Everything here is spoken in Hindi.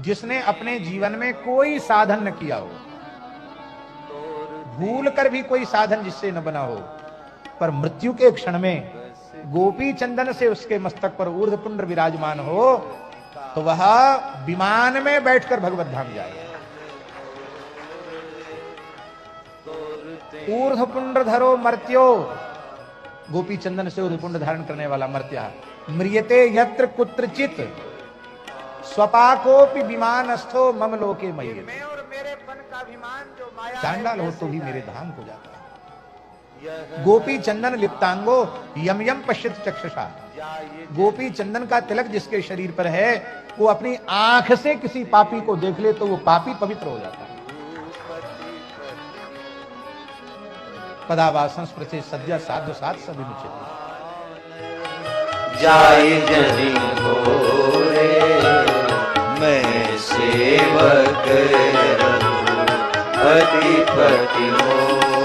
जिसने अपने जीवन में कोई साधन न किया हो, भूल कर भी कोई साधन जिससे न बना हो, पर मृत्यु के क्षण में गोपी चंदन से उसके मस्तक पर ऊर्ध्वपुंड विराजमान हो, तो वह विमान में बैठकर भगवत धाम जाए। ऊर्ध्वपुंड धरो मर्त्यो, गोपी चंदन से ऊर्ध्वपुंड धारण करने वाला मर्त्या, म्रियते यत्र कुत्रचित स्वपाकोपि विमानस्थो मम लोके मय्ये। मैं और मेरेपन का अभिमान जो माया चांडाल हो तो भी मेरे धाम को जाता है। गोपी चंदन लिप्तांगो यम यम पश्यत चक्षुषा, गोपी चंदन का तिलक जिसके शरीर पर है, वो अपनी आंख से किसी पापी को देख ले तो वो पापी पवित्र हो जाता है। पदावासं स्पृशे सद्य साधु साध सविमुच्यते। जाय जनि घोरे मैं सेवक रघुपति पति मोरे।